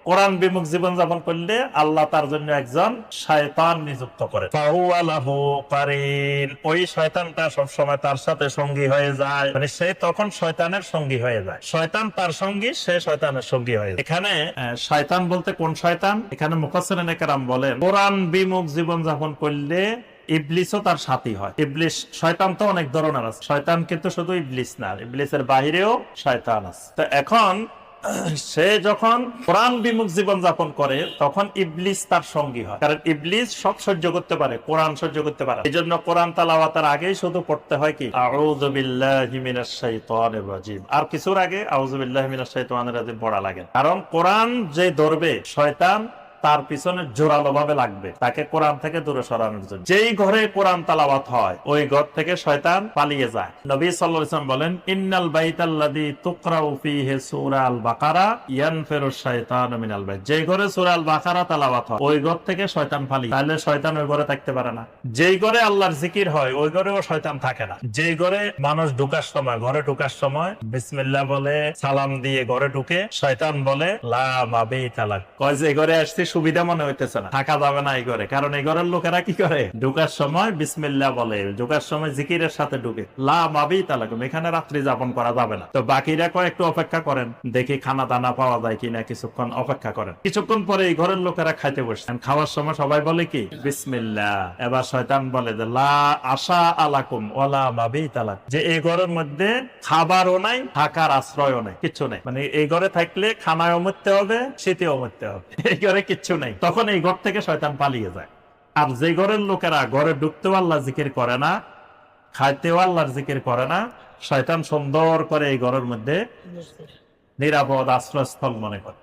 কোরআন বিমুখ জীবন যাপন করলে আল্লাহ তার জন্য একজন শয়তান নিযুক্ত করে, ফাহুয়া লাহু কারিন। ওই শয়তানটা সবসময় তার সাথে সঙ্গী হয়ে যায়, মানে সে তখন শয়তানের সঙ্গী হয়ে যায়। শয়তান তার সঙ্গী, সে শয়তানের সঙ্গী হয়ে যায়। এখানে শয়তান বলতে কোন শয়তান? এখানে মুফাসসিরিনে কেরাম বলেন কোরআন বিমুখ জীবন যাপন করলে ইবলিসও তার সাথী হয়। ইবলিস, শয়তান তো অনেক ধরনের আছে, শয়তান কিন্তু শুধু ইবলিস না, ইবলিসের বাহিরেও শয়তান আছে। তো এখন সে যখন কোরআন বিমুখ জীবন যাপন করে তখন ইবলিস তার সঙ্গী হয়, কারণ ইবলিস সব সহ্য করতে পারে, কোরআন সহ্য করতে পারে। এই জন্য কোরআন তেলাওয়াতের আগেই শুধু পড়তে হয় কি আউযু বিল্লাহি মিনাশ শাইতানির রাজিম, আর কিছুর আগে আউযু বিল্লাহি মিনাশ শাইতানির রাজিম পড়া লাগে, কারণ কোরআন যে ধরবে শয়তান তার পিছনে জোরালো ভাবে লাগবে তাকে কোরআন থেকে দূরে সরানোর জন্য। যেই ঘরে কোরআন তেলাওয়াত হয় ওই ঘর থেকে শয়তান পালিয়ে যায়। নবী সাল্লাল্লাহু আলাইহি ওয়াসাল্লাম বলেন ইন্নাল বাইতাল্লাযী তুকরাউ ফীহি সূরা আল বাকারা ইয়ানফিরু শাইতানু মিনাল বাইত। যেই ঘরে সূরা আল বাকারা তেলাওয়াত হয় ওই ঘর থেকে শয়তান পালিয়ে, তাহলে শয়তান ওই ঘরে থাকতে পারে না। যেই ঘরে আল্লাহর জিকির হয় ওই ঘরেও শয়তান থাকে না। যেই ঘরে মানুষ ঢোকার সময়, ঘরে ঢোকার সময় বিসমিল্লাহ বলে সালাম দিয়ে ঘরে ঢুকে, শয়তান বলে লা মাবিতা লাক, কয় যে ঘরে আসছে সুবিধা মনে হইতেছে না, থাকা যাবে না এই ঘরে। কারণ এই ঘরের লোকেরা কি করে, ঢোকার সময় বিসমিল্লাহ বলে, ঢোকার সময় জিকিরের সাথে ঢুকে, লা মাবিতা লাকুম, এখানে রাত্রি যাপন করা যাবে না। তো বাকিরা কয় একটু অপেক্ষা করেন, দেখি খানা দানা পাওয়া যায় কিনা, কিছুক্ষণ অপেক্ষা করেন। কিছুক্ষণ পরে এই ঘরের লোকেরা খাইতে বসছেন, খাওয়ার সময় সবাই বলে কি বিসমিল্লাহ। এবার শয়তান বলে যে লা আশা আলাকুম ওয়ালা মাবিতা লাক, যে এই ঘরের মধ্যে খাবারও নাই, থাকার আশ্রয়ও নাই, কিছু নাই। মানে এই ঘরে থাকলে খানায়ও মরতে হবে, শীতেও মরতে হবে, এই ঘরে কিচ্ছু নাই। তখন এই ঘর থেকে শয়তান পালিয়ে যায়। আর যে ঘরের লোকেরা ঘরে ঢুকতেও আল্লাহ জিকির করে না, খাইতেও আল্লাহর জিকির করে না, শয়তান সুন্দর করে এই ঘরের মধ্যে নিরাপদ আশ্রয়স্থল মনে করে।